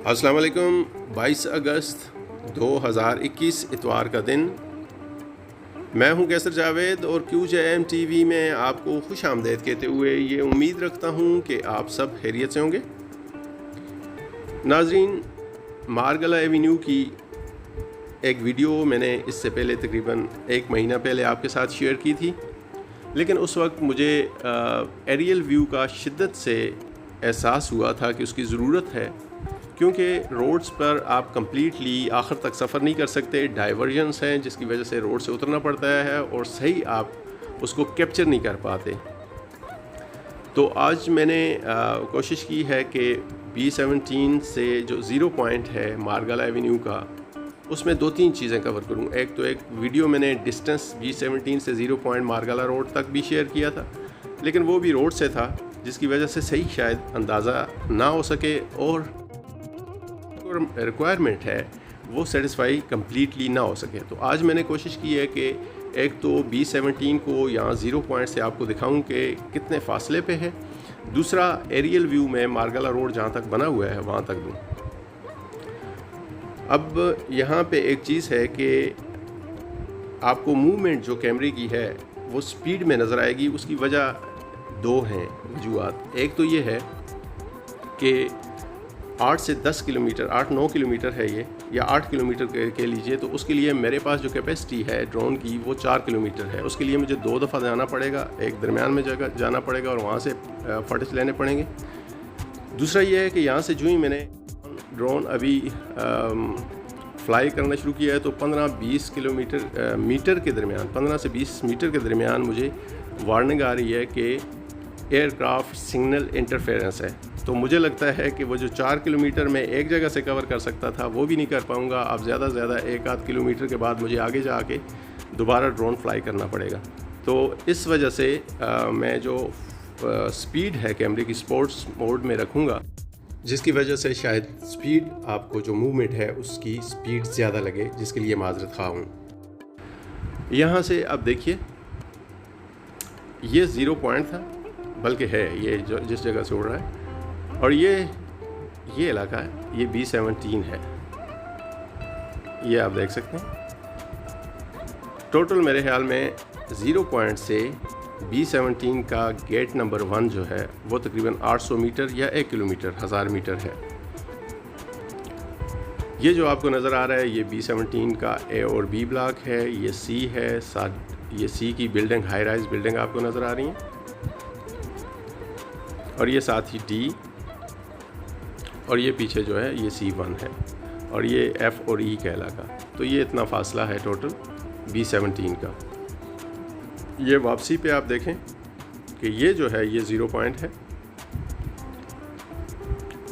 अस्सलाम वालेकुम। 22 अगस्त 2021 इतवार का दिन। मैं हूं कैसर जावेद और QJM TV में आपको खुश आमदेद कहते हुए ये उम्मीद रखता हूं कि आप सब खैरियत से होंगे। नाजरीन, मारगला एवेन्यू की एक वीडियो मैंने इससे पहले तकरीबन 1 महीना पहले आपके साथ शेयर की थी, लेकिन उस वक्त मुझे एरियल व्यू का शिद्दत से एहसास हुआ था कि उसकी ज़रूरत है, क्योंकि रोड्स पर आप कम्प्लीटली आखिर तक सफ़र नहीं कर सकते। डाइवर्जन्स हैं जिसकी वजह से रोड से उतरना पड़ता है और सही आप उसको कैप्चर नहीं कर पाते। तो आज मैंने कोशिश की है कि B17 से जो ज़ीरो पॉइंट है मारगला एवेन्यू का, उसमें 2-3 चीज़ें कवर करूँ। एक वीडियो मैंने डिस्टेंस B17 से ज़ीरो पॉइंट मारगला रोड तक भी शेयर किया था, लेकिन वो भी रोड से था जिसकी वजह से सही शायद अंदाज़ा ना हो सके और रिक्वायरमेंट है वो सेटिस्फाई कम्प्लीटली ना हो सके। तो आज मैंने कोशिश की है कि एक तो B17 को यहाँ ज़ीरो पॉइंट से आपको दिखाऊं कि कितने फासले पे है, दूसरा एरियल व्यू में मारगला रोड जहाँ तक बना हुआ है वहाँ तक दूँ। अब यहाँ पे एक चीज़ है कि आपको मूवमेंट जो कैमरे की है वो स्पीड में नज़र आएगी। उसकी वजह 2 हैं वजूहात। एक तो ये है कि 8 से 10 किलोमीटर 8-9 किलोमीटर है ये, या 8 किलोमीटर के लीजिए, तो उसके लिए मेरे पास जो कैपेसिटी है ड्रोन की वो 4 किलोमीटर है। उसके लिए मुझे 2 दफ़ा जाना पड़ेगा, एक दरमियान में जगह जाना पड़ेगा और वहाँ से फुटेज लेने पड़ेंगे। दूसरा ये है कि यहाँ से जो ही मैंने ड्रोन अभी फ्लाई करना शुरू किया है तो 15-20 मीटर के दरमियान 15 से 20 मीटर के दरमियान मुझे वार्निंग आ रही है कि एयरक्राफ्ट सिग्नल इंटरफेरेंस है। तो मुझे लगता है कि वो जो 4 किलोमीटर में एक जगह से कवर कर सकता था वो भी नहीं कर पाऊँगा। अब ज़्यादा से ज़्यादा 1-8 किलोमीटर के बाद मुझे आगे जाके दोबारा ड्रोन फ्लाई करना पड़ेगा। तो इस वजह से मैं जो स्पीड है कैमरे की स्पोर्ट्स मोड में रखूँगा, जिसकी वजह से शायद स्पीड आपको जो मूवमेंट है उसकी स्पीड ज़्यादा लगे, जिसके लिए माजरत खा हूँ। यहाँ से अब देखिए, ये ज़ीरो पॉइंट था, बल्कि है ये जो जिस जगह से उड़ रहा है, और ये इलाका है, ये B17 है, ये आप देख सकते हैं। टोटल मेरे ख्याल में ज़ीरो पॉइंट से B17 का गेट नंबर 1 जो है वो तकरीबन 800 मीटर या 1 किलोमीटर 1000 मीटर है। ये जो आपको नज़र आ रहा है ये B17 का A और B ब्लॉक है, ये C है, ये C की बिल्डिंग, हाई राइज बिल्डिंग आपको नज़र आ रही हैं, और ये साथ ही D, और ये पीछे जो है ये C1 है, और ये F और E का इलाका। तो ये इतना फासला है टोटल B17 का। ये वापसी पे आप देखें कि ये जो है ये ज़ीरो पॉइंट है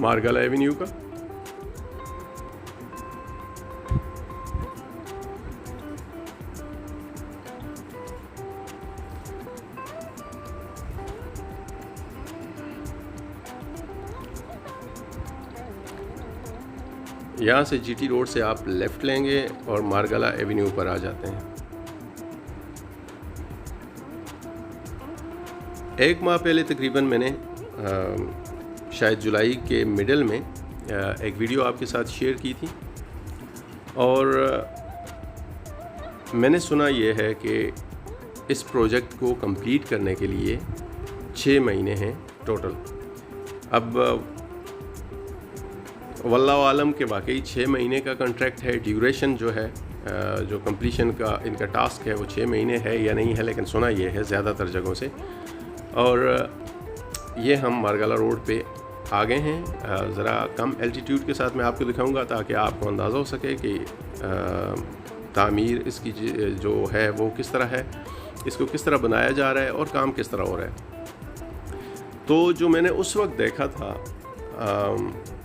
मारगला एवेन्यू का। यहाँ से GT रोड से आप लेफ़्ट लेंगे और मारगला एवेन्यू पर आ जाते हैं। 1 माह पहले तकरीबन मैंने शायद जुलाई के मिडल में एक वीडियो आपके साथ शेयर की थी, और मैंने सुना ये है कि इस प्रोजेक्ट को कंप्लीट करने के लिए 6 महीने हैं टोटल। अब वल्लाह आलम के वाकई 6 महीने का कॉन्ट्रैक्ट है। ड्यूरेशन जो है जो कंप्लीशन का इनका टास्क है वो 6 महीने है या नहीं है, लेकिन सुना ये है ज़्यादातर जगहों से। और ये हम मारगला रोड पे आ गए हैं। ज़रा कम एल्टीट्यूड के साथ मैं आपको दिखाऊंगा ताकि आपको अंदाज़ा हो सके कि तामीर इसकी जो है वो किस तरह है, इसको किस तरह बनाया जा रहा है और काम किस तरह हो रहा है। तो जो मैंने उस वक्त देखा था,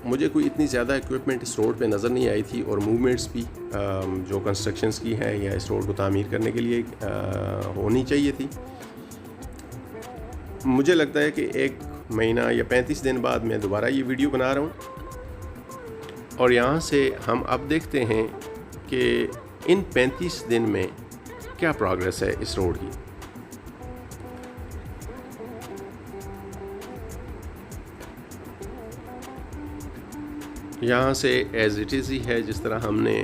मुझे कोई इतनी ज़्यादा इक्विपमेंट इस रोड पे नज़र नहीं आई थी, और मूवमेंट्स भी जो कंस्ट्रक्शंस की हैं या इस रोड को तामीर करने के लिए होनी चाहिए थी। मुझे लगता है कि 1 महीना या 35 दिन बाद मैं दोबारा ये वीडियो बना रहा हूँ, और यहाँ से हम अब देखते हैं कि इन 35 दिन में क्या प्रोग्रेस है इस रोड की। यहाँ से एज़ इट इज़ ही है जिस तरह हमने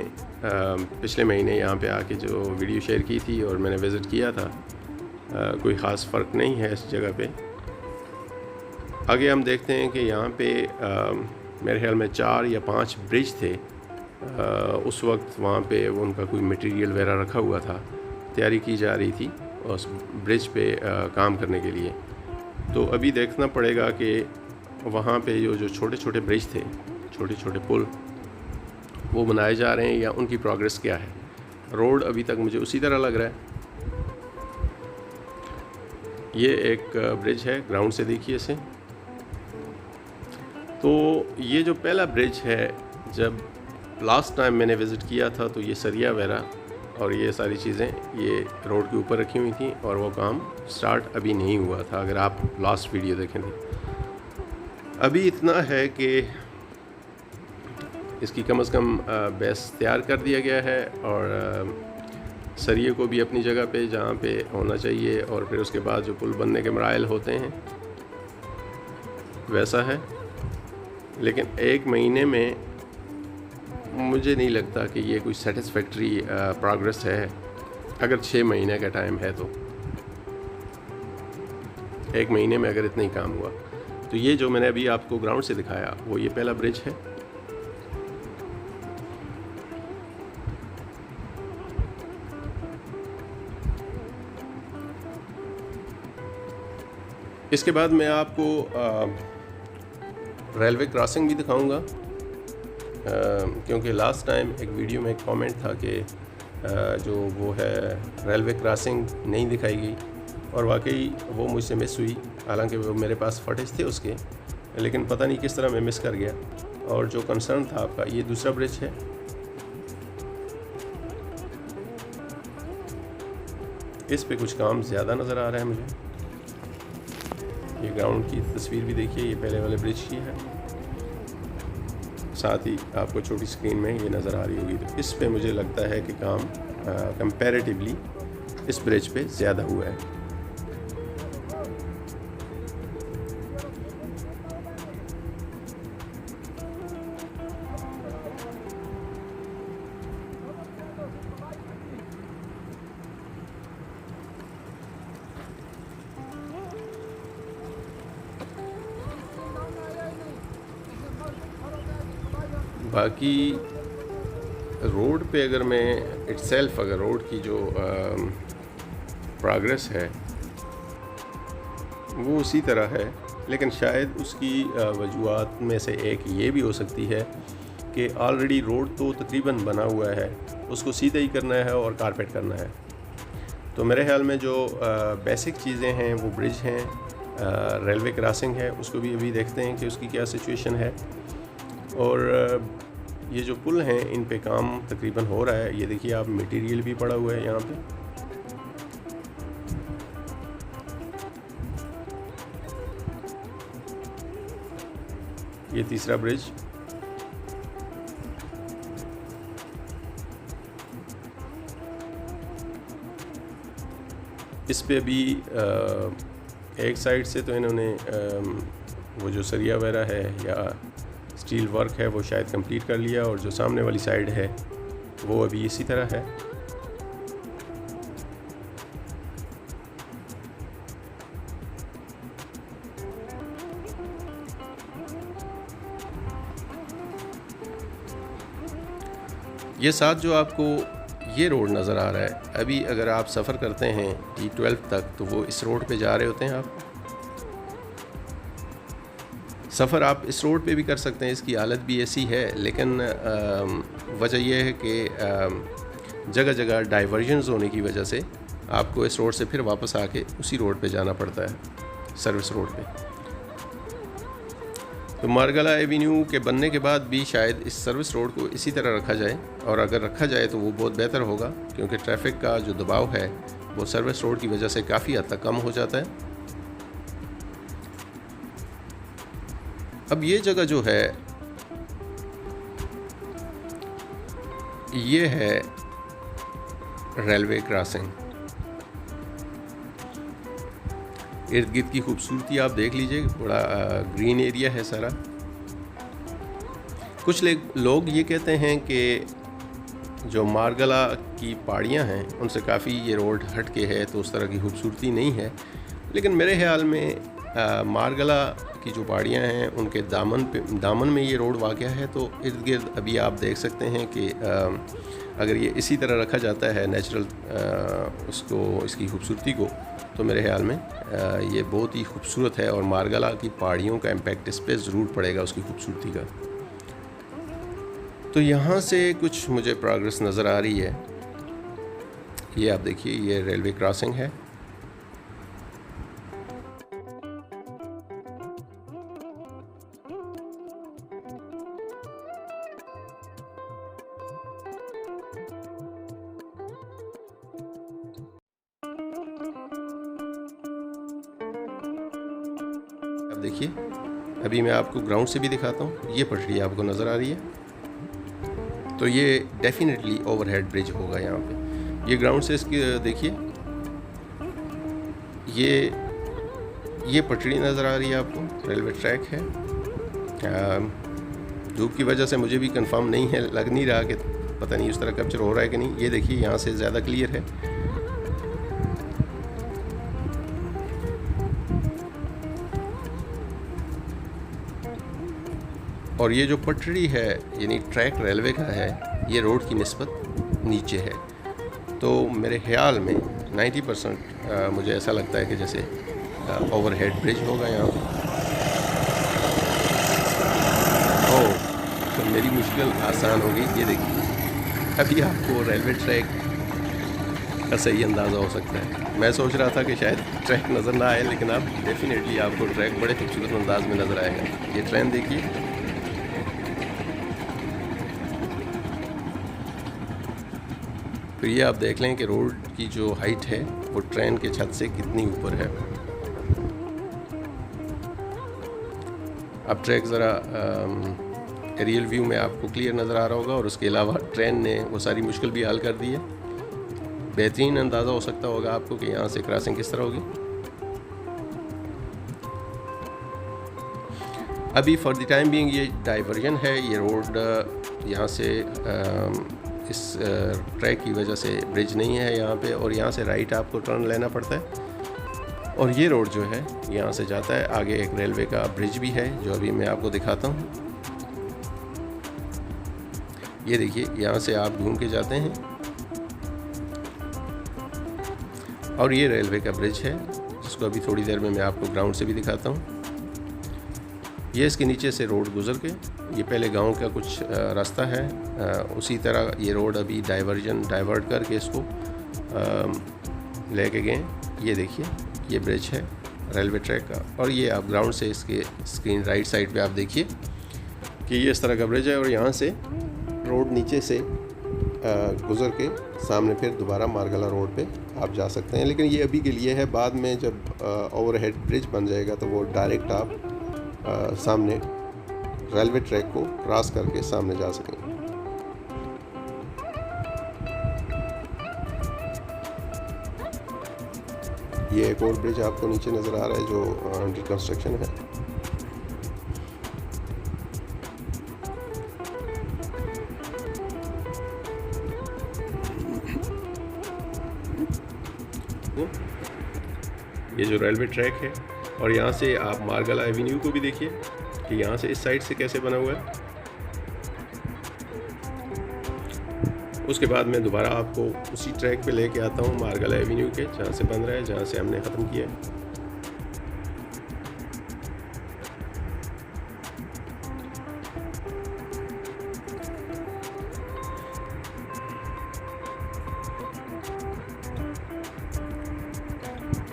पिछले महीने यहाँ पे आके जो वीडियो शेयर की थी और मैंने विज़िट किया था। कोई ख़ास फ़र्क नहीं है इस जगह पे। आगे हम देखते हैं कि यहाँ पे मेरे ख्याल में 4 या 5 ब्रिज थे। उस वक्त वहाँ पे उनका कोई मटेरियल वगैरह रखा हुआ था, तैयारी की जा रही थी उस ब्रिज पे काम करने के लिए। तो अभी देखना पड़ेगा कि वहाँ पे जो छोटे छोटे ब्रिज थे, छोटे छोटे पुल, वो बनाए जा रहे हैं या उनकी प्रोग्रेस क्या है। रोड अभी तक मुझे उसी तरह लग रहा है। ये एक ब्रिज है, ग्राउंड से देखिए इसे। तो ये जो पहला ब्रिज है, जब लास्ट टाइम मैंने विज़िट किया था तो ये सरिया वगैरह और ये सारी चीज़ें ये रोड के ऊपर रखी हुई थी और वो काम स्टार्ट अभी नहीं हुआ था, अगर आप लास्ट वीडियो देखें थे। अभी इतना है कि इसकी कम से कम बेस तैयार कर दिया गया है और सरिये को भी अपनी जगह पे जहाँ पे होना चाहिए, और फिर उसके बाद जो पुल बनने के मराइल होते हैं वैसा है। लेकिन 1 महीने में मुझे नहीं लगता कि ये कोई सेटिस्फैक्ट्री प्रोग्रेस है। अगर 6 महीने का टाइम है तो 1 महीने में अगर इतना ही काम हुआ तो ये जो मैंने अभी आपको ग्राउंड से दिखाया वो ये पहला ब्रिज है। इसके बाद मैं आपको रेलवे क्रॉसिंग भी दिखाऊंगा, क्योंकि लास्ट टाइम एक वीडियो में एक कमेंट था कि जो वो है रेलवे क्रॉसिंग नहीं दिखाई गई, और वाकई वो मुझसे मिस हुई। हालांकि वो मेरे पास फुटेज थे उसके, लेकिन पता नहीं किस तरह मैं मिस कर गया। और जो कंसर्न था आपका, ये दूसरा ब्रिज है। इस पे कुछ काम ज़्यादा नज़र आ रहा है मुझे। ये ग्राउंड की तस्वीर भी देखिए, ये पहले वाले ब्रिज की है, साथ ही आपको छोटी स्क्रीन में ये नज़र आ रही होगी। तो इस पे मुझे लगता है कि काम कंपैरेटिवली इस ब्रिज पे ज़्यादा हुआ है। बाकी रोड पे अगर मैं इटसेल्फ अगर रोड की जो प्रोग्रेस है वो उसी तरह है, लेकिन शायद उसकी वजूहात में से एक ये भी हो सकती है कि ऑलरेडी रोड तो तकरीबन बना हुआ है, उसको सीधा ही करना है और कारपेट करना है। तो मेरे ख्याल में जो बेसिक चीज़ें हैं वो ब्रिज हैं, रेलवे क्रॉसिंग है, उसको भी अभी देखते हैं कि उसकी क्या सिचुएशन है। और ये जो पुल हैं इन पे काम तकरीबन हो रहा है। ये देखिए आप, मटेरियल भी पड़ा हुआ है यहाँ पे। ये तीसरा ब्रिज, इस पे भी एक साइड से तो इन्होंने वो जो सरिया वगैरह है या स्टील वर्क है वो शायद कंप्लीट कर लिया, और जो सामने वाली साइड है वो अभी इसी तरह है। ये साथ जो आपको ये रोड नज़र आ रहा है, अभी अगर आप सफ़र करते हैं T12 तक तो वो इस रोड पे जा रहे होते हैं। आप सफ़र आप इस रोड पे भी कर सकते हैं, इसकी हालत भी ऐसी है, लेकिन वजह यह है कि जगह जगह डाइवर्जन्स होने की वजह से आपको इस रोड से फिर वापस आके उसी रोड पे जाना पड़ता है, सर्विस रोड पे। तो मार्गला एवेन्यू के बनने के बाद भी शायद इस सर्विस रोड को इसी तरह रखा जाए, और अगर रखा जाए तो वो बहुत बेहतर होगा, क्योंकि ट्रैफिक का जो दबाव है वो सर्विस रोड की वजह से काफ़ी हद तक कम हो जाता है। अब ये जगह जो है ये है रेलवे क्रॉसिंग। इर्द गिर्द की खूबसूरती आप देख लीजिए, बड़ा ग्रीन एरिया है सारा। कुछ लोग ये कहते हैं कि जो मारगला की पहाड़ियाँ हैं उनसे काफ़ी ये रोड हट के है, तो उस तरह की खूबसूरती नहीं है। लेकिन मेरे ख्याल में मारगला की जो पहाड़ियाँ हैं उनके दामन में ये रोड वाक़ है, तो इर्द गिर्द अभी आप देख सकते हैं कि अगर ये इसी तरह रखा जाता है नेचुरल इसकी खूबसूरती को, तो मेरे ख्याल में ये बहुत ही खूबसूरत है और मारगला की पहाड़ियों का इम्पेक्ट इस पर ज़रूर पड़ेगा उसकी खूबसूरती का। तो यहाँ से कुछ मुझे प्रोग्रेस नज़र आ रही है। ये आप देखिए, ये रेलवे क्रॉसिंग है। अब देखिए, अभी मैं आपको ग्राउंड से भी दिखाता हूँ। ये पटरी आपको नज़र आ रही है, तो ये डेफिनेटली ओवरहेड ब्रिज होगा यहाँ पे। ये ग्राउंड से इसकी देखिए, ये पटड़ी नज़र आ रही है आपको, रेलवे ट्रैक है। धूप की वजह से मुझे भी कंफर्म नहीं है, लग नहीं रहा कि पता नहीं उस तरह कैप्चर हो रहा है कि नहीं। ये देखिए, यहाँ से ज़्यादा क्लियर है। और ये जो पटड़ी है यानी ट्रैक रेलवे का है, ये रोड की निस्बत नीचे है। तो मेरे ख्याल में 90% मुझे ऐसा लगता है कि जैसे ओवरहेड ब्रिज होगा यहाँ पर। ओह, तो मेरी मुश्किल आसान हो गई। ये देखिए, अभी आपको रेलवे ट्रैक का सही अंदाज़ा हो सकता है। मैं सोच रहा था कि शायद ट्रैक नज़र ना आए, लेकिन अब डेफिनेटली आपको ट्रैक बड़े खूबसूरत अंदाज में नज़र आएगा। ये ट्रेन देखिए, फिर ये आप देख लें कि रोड की जो हाइट है वो ट्रेन के छत से कितनी ऊपर है। अब ट्रैक ज़रा एरियल व्यू में आपको क्लियर नज़र आ रहा होगा, और उसके अलावा ट्रेन ने वो सारी मुश्किल भी हल कर दी है। बेहतरीन अंदाज़ा हो सकता होगा आपको कि यहाँ से क्रॉसिंग किस तरह होगी। अभी फॉर द टाइम बीइंग ये डाइवर्जन है। ये रोड यहाँ से इस ट्रैक की वजह से ब्रिज नहीं है यहाँ पे, और यहाँ से राइट आपको टर्न लेना पड़ता है। और ये रोड जो है यहाँ से जाता है आगे, एक रेलवे का ब्रिज भी है जो अभी मैं आपको दिखाता हूँ। ये देखिए, यहाँ से आप घूम के जाते हैं और ये रेलवे का ब्रिज है, जिसको अभी थोड़ी देर में मैं आपको ग्राउंड से भी दिखाता हूँ। ये इसके नीचे से रोड गुजर के, ये पहले गांव का कुछ रास्ता है, उसी तरह ये रोड अभी डाइवर्ट करके इसको लेके गए। ये देखिए, ये ब्रिज है रेलवे ट्रैक का, और ये आप ग्राउंड से इसके स्क्रीन राइट साइड पे आप देखिए कि ये इस तरह का ब्रिज है, और यहाँ से रोड नीचे से गुजर के सामने फिर दोबारा मारगला रोड पे आप जा सकते हैं। लेकिन ये अभी के लिए है, बाद में जब ओवरहेड ब्रिज बन जाएगा तो वो डायरेक्ट आप सामने रेलवे ट्रैक को क्रॉस करके सामने जा सकेंगे। ये एक और ब्रिज आपको नीचे नज़र आ रहा है जो अंडर कंस्ट्रक्शन है। ये जो रेलवे ट्रैक है, और यहाँ से आप मारगला एवेन्यू को भी देखिए कि यहाँ से इस साइड से कैसे बना हुआ है। उसके बाद मैं दोबारा आपको उसी ट्रैक पे लेके आता हूँ मारगला एवेन्यू के, जहाँ से बन रहा है, जहाँ से हमने ख़त्म किया है।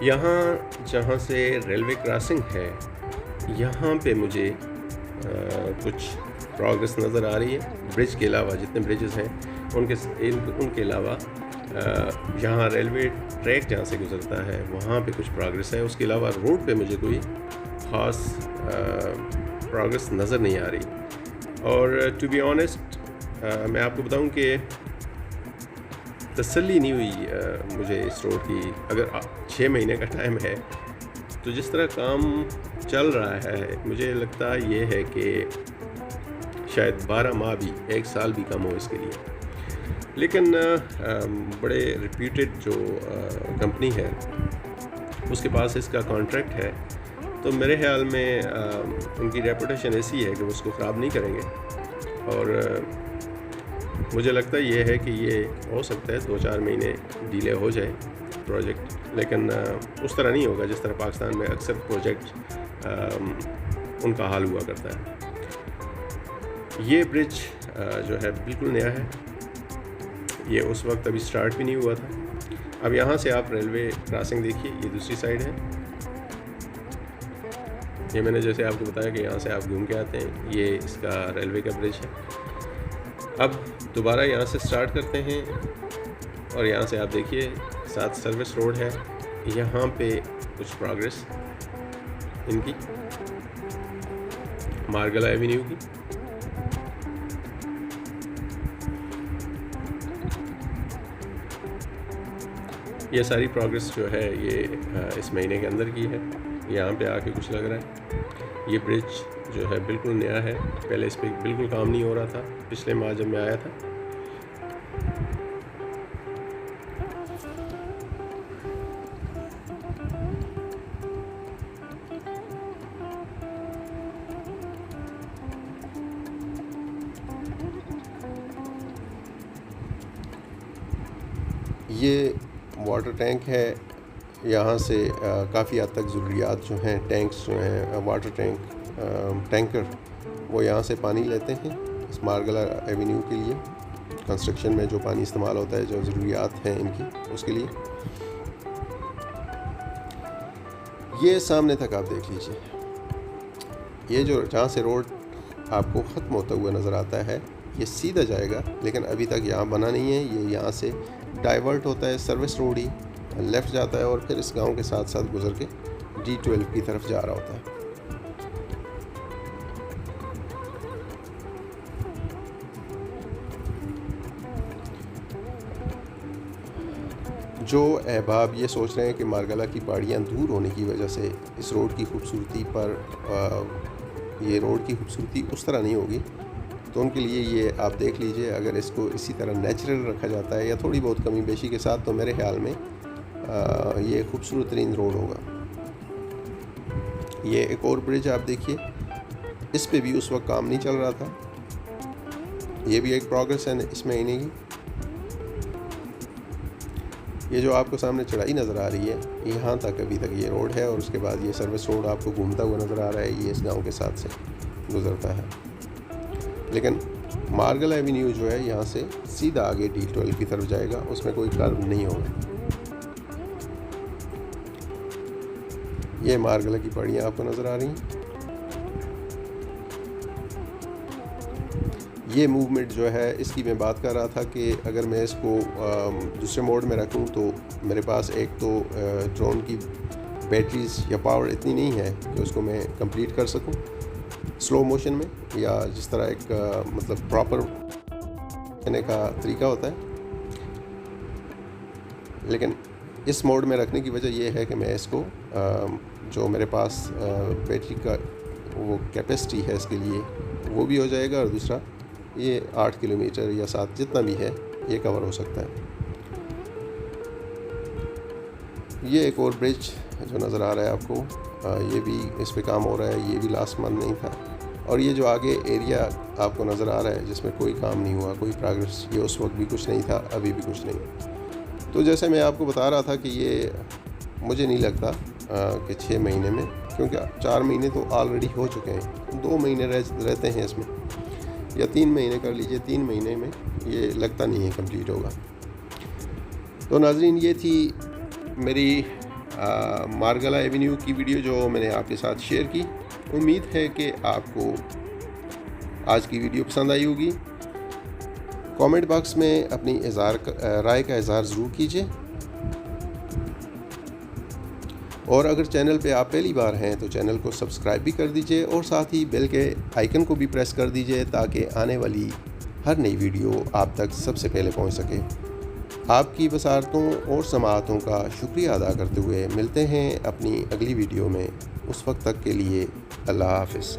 यहाँ जहाँ से रेलवे क्रॉसिंग है, यहाँ पे मुझे कुछ प्रोग्रेस नज़र आ रही है। ब्रिज के अलावा जितने ब्रिजेस हैं उनके अलावा यहाँ रेलवे ट्रैक जहाँ से गुजरता है वहाँ पे कुछ प्रोग्रेस है। उसके अलावा रोड पे मुझे कोई ख़ास प्रोग्रेस नज़र नहीं आ रही। और टू बी ऑनेस्ट मैं आपको बताऊँ कि तसल्ली नहीं हुई मुझे इस रोड की। अगर 6 महीने का टाइम है तो जिस तरह काम चल रहा है, मुझे लगता ये है कि शायद 12 माह भी, 1 साल भी कम हो इसके लिए। लेकिन बड़े रिप्यूटेड जो कंपनी है उसके पास इसका कॉन्ट्रैक्ट है, तो मेरे ख्याल में उनकी रेपुटेशन ऐसी है कि वो उसको ख़राब नहीं करेंगे। और मुझे लगता ये है कि ये हो सकता है 2-4 महीने डिले हो जाए प्रोजेक्ट, लेकिन उस तरह नहीं होगा जिस तरह पाकिस्तान में अक्सर प्रोजेक्ट उनका हाल हुआ करता है। ये ब्रिज जो है बिल्कुल नया है, ये उस वक्त अभी स्टार्ट भी नहीं हुआ था। अब यहाँ से आप रेलवे क्रॉसिंग देखिए, ये दूसरी साइड है। ये मैंने जैसे आपको बताया कि यहाँ से आप घूम के आते हैं, ये इसका रेलवे का ब्रिज है। अब दोबारा यहाँ से स्टार्ट करते हैं और यहाँ से आप देखिए साथ सर्विस रोड है, यहाँ पे कुछ प्रोग्रेस इनकी मार्गला एवेन्यू की। ये सारी प्रोग्रेस जो है ये इस महीने के अंदर की है। यहाँ पे आके कुछ लग रहा है। ये ब्रिज जो है बिल्कुल नया है, पहले इस पर बिल्कुल काम नहीं हो रहा था पिछले माह जब मैं आया था। ये वाटर टैंक है, यहाँ से काफ़ी हद तक ज़रूरियात जो हैं, टैंक्स जो हैं, वाटर टैंकर वो यहाँ से पानी लेते हैं इस मार्गला एवेन्यू के लिए। कंस्ट्रक्शन में जो पानी इस्तेमाल होता है, जो ज़रूरियात हैं इनकी, उसके लिए। ये सामने तक आप देख लीजिए, ये जो जहाँ से रोड आपको ख़त्म होता हुआ नज़र आता है ये सीधा जाएगा, लेकिन अभी तक यहाँ बना नहीं है। ये यहाँ से डाइवर्ट होता है, सर्विस रोड ही लेफ़्ट जाता है और फिर इस गांव के साथ साथ गुजर के D12 की तरफ जा रहा होता है। जो अहबाब ये सोच रहे हैं कि मार्गला की पहाड़ियाँ दूर होने की वजह से इस रोड की खूबसूरती पर ये रोड की खूबसूरती उस तरह नहीं होगी, तो उनके लिए ये आप देख लीजिए, अगर इसको इसी तरह नेचुरल रखा जाता है या थोड़ी बहुत कमी बेशी के साथ, तो मेरे ख्याल में ये खूबसूरत तरीन रोड होगा। ये एक और ब्रिज आप देखिए, इस पे भी उस वक्त काम नहीं चल रहा था। ये भी एक प्रोग्रेस है इस महीने की। ये जो आपको सामने चढ़ाई नज़र आ रही है, यहाँ तक अभी तक ये रोड है और उसके बाद ये सर्विस रोड आपको घूमता हुआ नज़र आ रहा है, ये इस गांव के साथ से गुज़रता है। लेकिन मार्गला एवेन्यू जो है यहाँ से सीधा आगे D12 की तरफ जाएगा, उसमें कोई कर्व नहीं होगा। ये मार्गला की पहाड़ियाँ आपको नज़र आ रही हैं। ये मूवमेंट जो है इसकी मैं बात कर रहा था कि अगर मैं इसको दूसरे मोड में रखूं तो मेरे पास एक तो ड्रोन की बैटरीज या पावर इतनी नहीं है कि उसको मैं कंप्लीट कर सकूं स्लो मोशन में, या जिस तरह एक मतलब प्रॉपर करने का तरीका होता है। लेकिन इस मोड में रखने की वजह यह है कि मैं इसको जो मेरे पास बैटरी का वो कैपेसिटी है इसके लिए वो भी हो जाएगा, और दूसरा ये 8 किलोमीटर या 7 जितना भी है ये कवर हो सकता है। ये एक और ब्रिज जो नज़र आ रहा है आपको, ये भी इस पे काम हो रहा है, ये भी लास्ट मंथ नहीं था। और ये जो आगे एरिया आपको नज़र आ रहा है जिसमें कोई काम नहीं हुआ, कोई प्रोग्रेस, ये उस वक्त भी कुछ नहीं था, अभी भी कुछ नहीं। तो जैसे मैं आपको बता रहा था कि ये मुझे नहीं लगता कि 6 महीने में, क्योंकि 4 महीने तो ऑलरेडी हो चुके हैं, 2 महीने रहते हैं इसमें, या 3 महीने कर लीजिए, 3 महीने में ये लगता नहीं है कंप्लीट होगा। तो नाज़रीन, ये थी मेरी मार्गला एवेन्यू की वीडियो जो मैंने आपके साथ शेयर की। उम्मीद है कि आपको आज की वीडियो पसंद आई होगी। कमेंट बॉक्स में अपनी राय का इज़हार ज़रूर कीजिए, और अगर चैनल पे आप पहली बार हैं तो चैनल को सब्सक्राइब भी कर दीजिए और साथ ही बेल के आइकन को भी प्रेस कर दीजिए ताकि आने वाली हर नई वीडियो आप तक सबसे पहले पहुंच सके। आपकी बसारतों और समाअतों का शुक्रिया अदा करते हुए मिलते हैं अपनी अगली वीडियो में। उस वक्त तक के लिए अल्लाह हाफ़िज़।